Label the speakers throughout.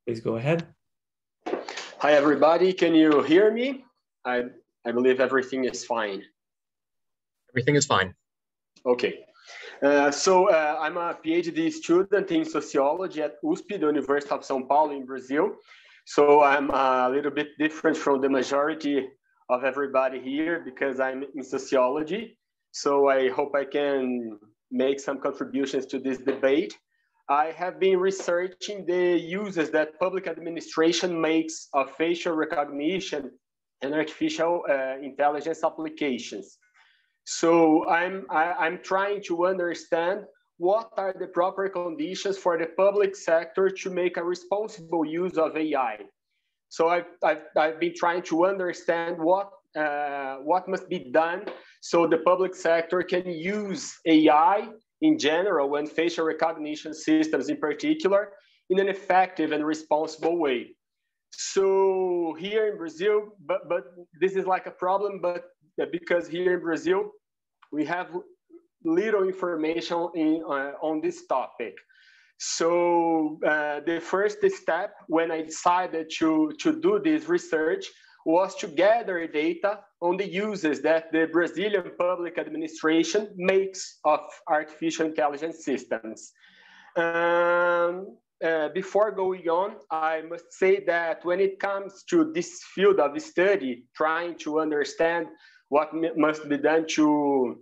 Speaker 1: Please go ahead.
Speaker 2: Hi, everybody. Can you hear me? I believe everything is fine.
Speaker 3: Everything is fine.
Speaker 2: Okay. I'm a PhD student in sociology at USP, the University of São Paulo in Brazil. So I'm a little bit different from the majority of everybody here because I'm in sociology. So I hope I can make some contributions to this debate. I have been researching the uses that public administration makes of facial recognition and artificial intelligence applications. So I'm trying to understand what are the proper conditions for the public sector to make a responsible use of AI. So I've been trying to understand what must be done so the public sector can use AI in general and facial recognition systems in particular in an effective and responsible way. So here in Brazil, but this is like a problem, but because here in Brazil, we have little information on this topic. So the first step when I decided to do this research was to gather data on the uses that the Brazilian public administration makes of artificial intelligence systems. Before going on, I must say that when it comes to this field of study, trying to understand what must be done to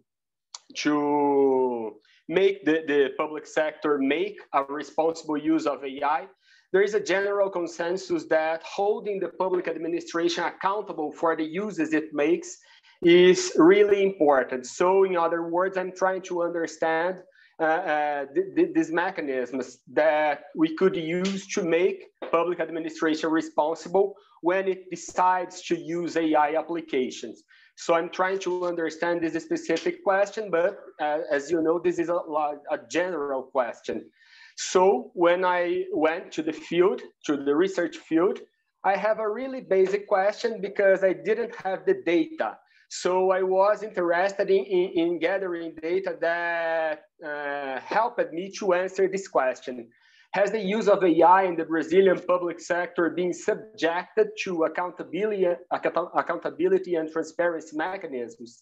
Speaker 2: make the public sector make a responsible use of AI, there is a general consensus that holding the public administration accountable for the uses it makes is really important. So in other words, I'm trying to understand these mechanisms that we could use to make public administration responsible when it decides to use AI applications. So I'm trying to understand this specific question, but as you know, this is a general question. So when I went to the field, to the research field, I have a really basic question because I didn't have the data. So I was interested in gathering data that helped me to answer this question. Has the use of AI in the Brazilian public sector been subjected to accountability and transparency mechanisms?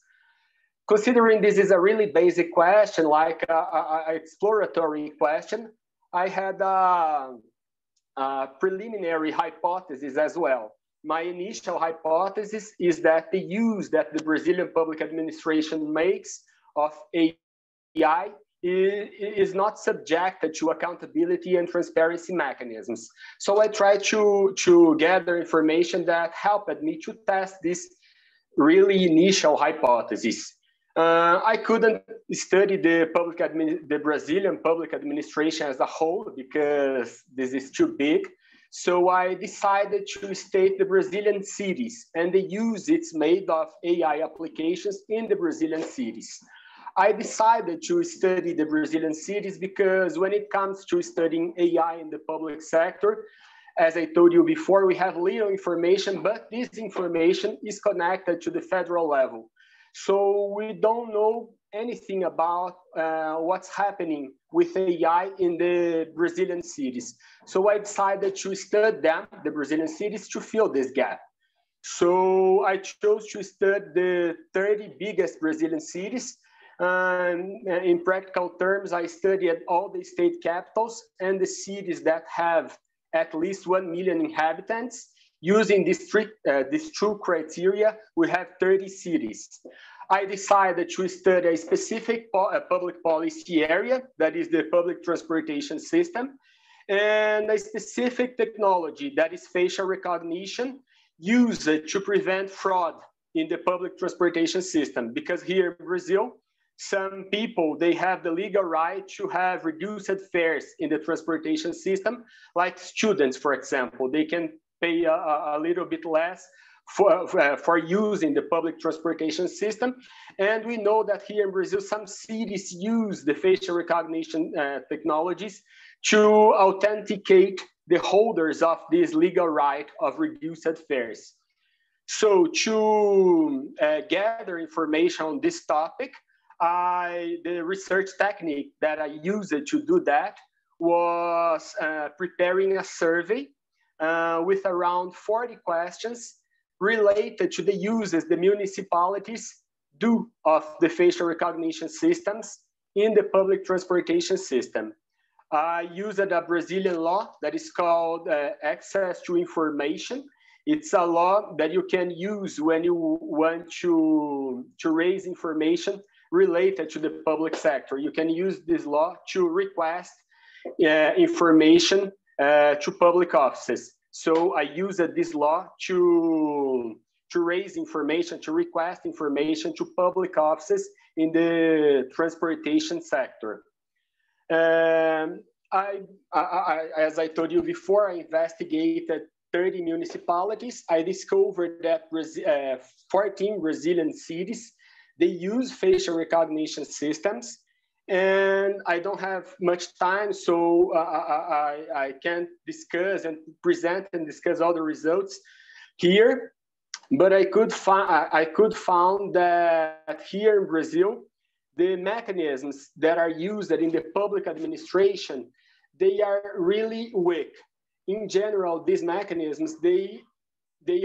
Speaker 2: Considering this is a really basic question, like an exploratory question, I had a preliminary hypothesis as well. My initial hypothesis is that the use that the Brazilian public administration makes of AI is not subjected to accountability and transparency mechanisms. So I tried to gather information that helped me to test this really initial hypothesis. I couldn't study the Brazilian public administration as a whole because this is too big. So I decided to study the Brazilian cities and the use it's made of AI applications in the Brazilian cities. I decided to study the Brazilian cities because when it comes to studying AI in the public sector, as I told you before, we have little information, but this information is connected to the federal level. So we don't know anything about what's happening with AI in the Brazilian cities. So I decided to study them, the Brazilian cities, to fill this gap. So I chose to study the 30 biggest Brazilian cities. In practical terms, I studied all the state capitals and the cities that have at least 1 million inhabitants. Using these two criteria, we have 30 cities. I decided to study a specific public policy area, that is the public transportation system, and a specific technology, that is facial recognition, used to prevent fraud in the public transportation system. Because here in Brazil, some people, they have the legal right to have reduced fares in the transportation system, like students, for example. They can pay a little bit less for using the public transportation system. And we know that here in Brazil, some cities use the facial recognition technologies to authenticate the holders of this legal right of reduced fares. So to gather information on this topic, the research technique that I used to do that was preparing a survey with around 40 questions related to the uses the municipalities do of the facial recognition systems in the public transportation system. I used a Brazilian law that is called Access to Information. It's a law that you can use when you want to raise information related to the public sector. You can use this law to request information to public offices. So I used this law to raise information, to request information to public offices in the transportation sector. As I told you before, I investigated 30 municipalities. I discovered that 14 Brazilian cities, they use facial recognition systems. And I don't have much time, so I can't discuss and present and discuss all the results here. But I could found that here in Brazil, the mechanisms that are used in the public administration, they are really weak. In general, these mechanisms, they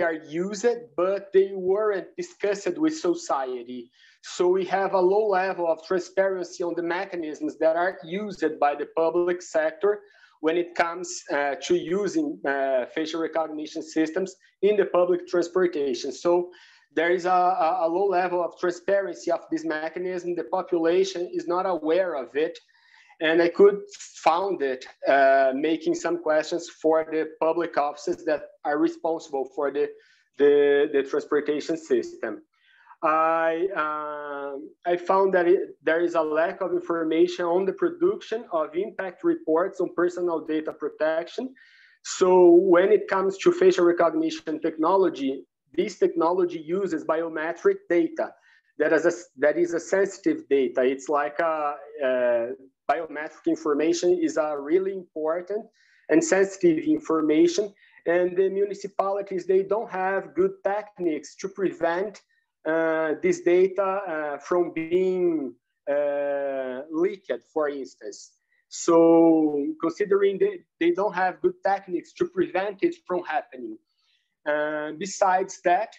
Speaker 2: are used, but they weren't discussed with society. So we have a low level of transparency on the mechanisms that are used by the public sector when it comes to using facial recognition systems in the public transportation. So there is a low level of transparency of this mechanism. The population is not aware of it. And I could found it making some questions for the public offices that are responsible for the transportation system. I found that there is a lack of information on the production of impact reports on personal data protection. So when it comes to facial recognition technology, this technology uses biometric data. That is a sensitive data. It's like biometric information is a really important and sensitive information. And the municipalities, they don't have good techniques to prevent this data from being leaked, for instance. So considering they don't have good techniques to prevent it from happening. Besides that,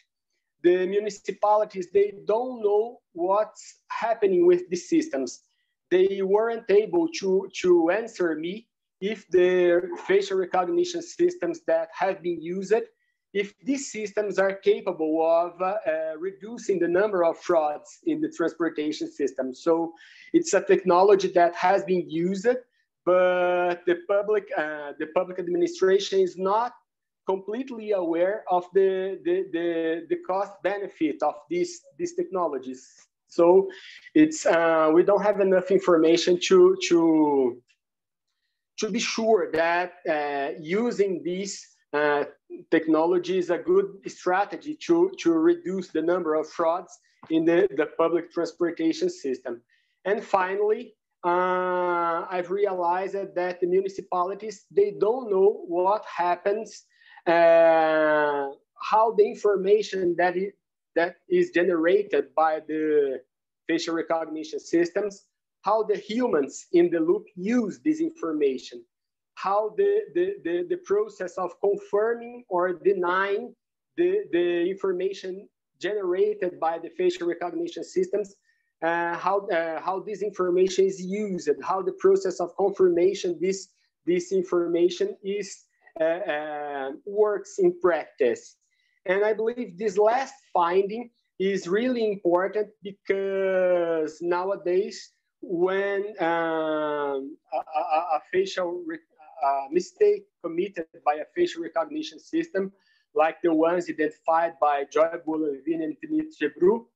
Speaker 2: the municipalities, they don't know what's happening with these systems. They weren't able to answer me if the facial recognition systems that have been used, if these systems are capable of reducing the number of frauds in the transportation system. So it's a technology that has been used, but the public administration is not completely aware of the cost benefit of these technologies. So it's we don't have enough information to be sure that using these technology is a good strategy to reduce the number of frauds in the public transportation system. And finally, I've realized that the municipalities, they don't know what happens, how the information that is generated by the facial recognition systems, how the humans in the loop use this information, how the process of confirming or denying the information generated by the facial recognition systems, how this information is used, how the process of confirmation this information is works in practice. And I believe this last finding is really important because nowadays, when a mistake committed by a facial recognition system, like the ones identified by Joy Boulanger and Finit Gebru,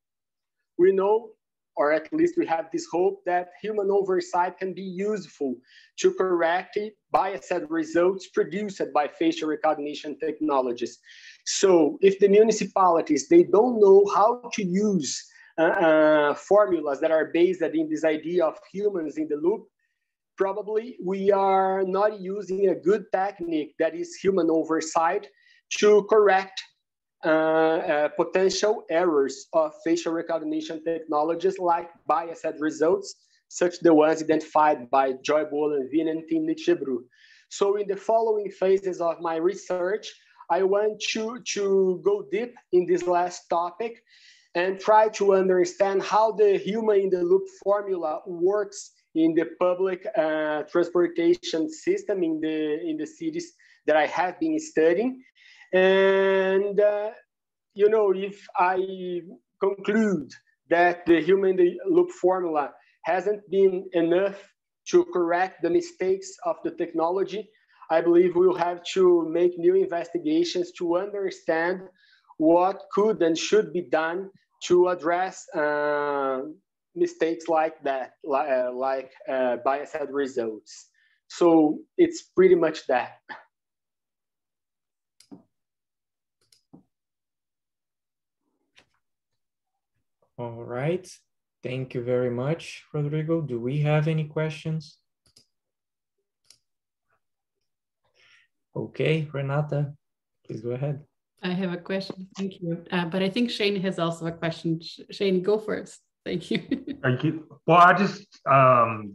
Speaker 2: we know, or at least we have this hope, that human oversight can be useful to correct biased results produced by facial recognition technologies. So if the municipalities, they don't know how to use formulas that are based in this idea of humans in the loop, probably we are not using a good technique that is human oversight to correct potential errors of facial recognition technologies like biased results, such the ones identified by Joy Boulanger and Finit Gebru. So in the following phases of my research, I want to go deep in this last topic and try to understand how the human in the loop formula works in the public transportation system in the cities that I have been studying. And, you know, if I conclude that the human in the loop formula hasn't been enough to correct the mistakes of the technology, I believe we'll have to make new investigations to understand what could and should be done to address mistakes like that, like biased results. So it's pretty much that.
Speaker 1: All right. Thank you very much, Rodrigo. Do we have any questions? Okay, Renata, please go ahead.
Speaker 4: I have a question. Thank you. But I think Shane has also a question. Shane, go first. Thank you.
Speaker 5: Thank you. Well, I just,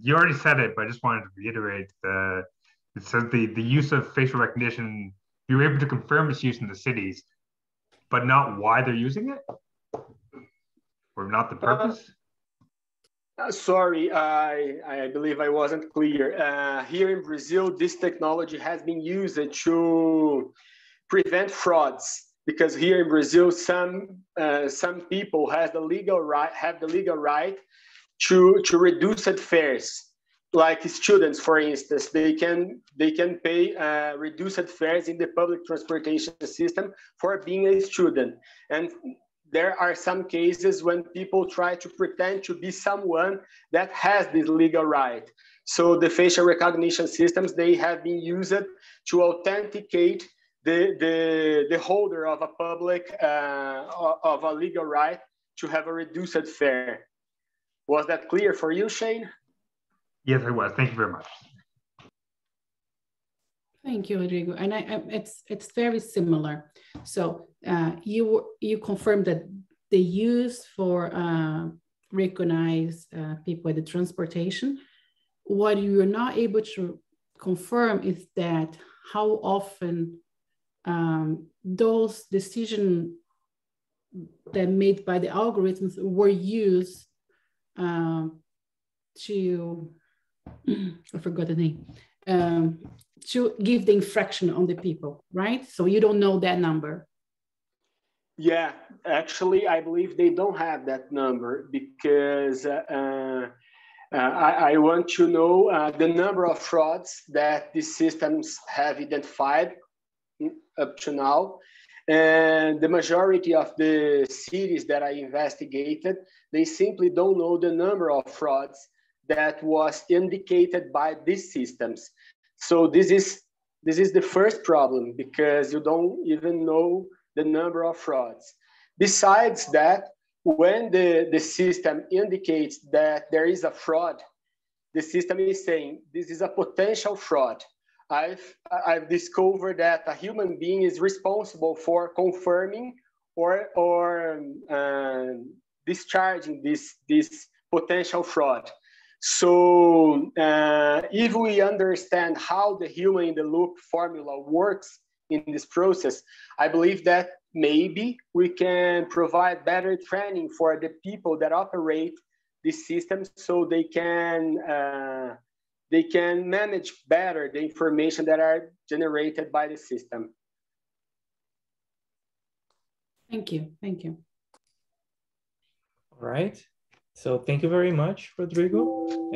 Speaker 5: you already said it, but I just wanted to reiterate that it says the use of facial recognition, you're able to confirm its use in the cities, but not why they're using it? Or not the purpose?
Speaker 2: Sorry, I believe I wasn't clear. Here in Brazil, this technology has been used to prevent frauds, because here in Brazil, some people have the legal right to reduce fares. Like students, for instance, they can pay reduced fares in the public transportation system for being a student. And there are some cases when people try to pretend to be someone that has this legal right. So the facial recognition systems, they have been used to authenticate the holder of a public, of a legal right to have a reduced fare. Was that clear for you, Shane?
Speaker 5: Yes, it was. Thank you very much.
Speaker 4: Thank you, Rodrigo. And it's very similar. So you confirmed that the use for recognize people at the transportation. What you're not able to confirm is that how often those decisions that made by the algorithms were used to, I forgot the name, to give the infraction on the people, right? So you don't know that number.
Speaker 2: Yeah, actually, I believe they don't have that number, because I want to know the number of frauds that these systems have identified up to now. And the majority of the cities that I investigated, they simply don't know the number of frauds that was indicated by these systems. So this is the first problem, because you don't even know the number of frauds. Besides that, when the system indicates that there is a fraud, the system is saying this is a potential fraud. I've discovered that a human being is responsible for confirming or discharging this potential fraud. So if we understand how the human in the loop formula works in this process, I believe that maybe we can provide better training for the people that operate these systems, so they can manage better the information that are generated by the system.
Speaker 4: Thank you. Thank you.
Speaker 1: All right. So thank you very much, Rodrigo.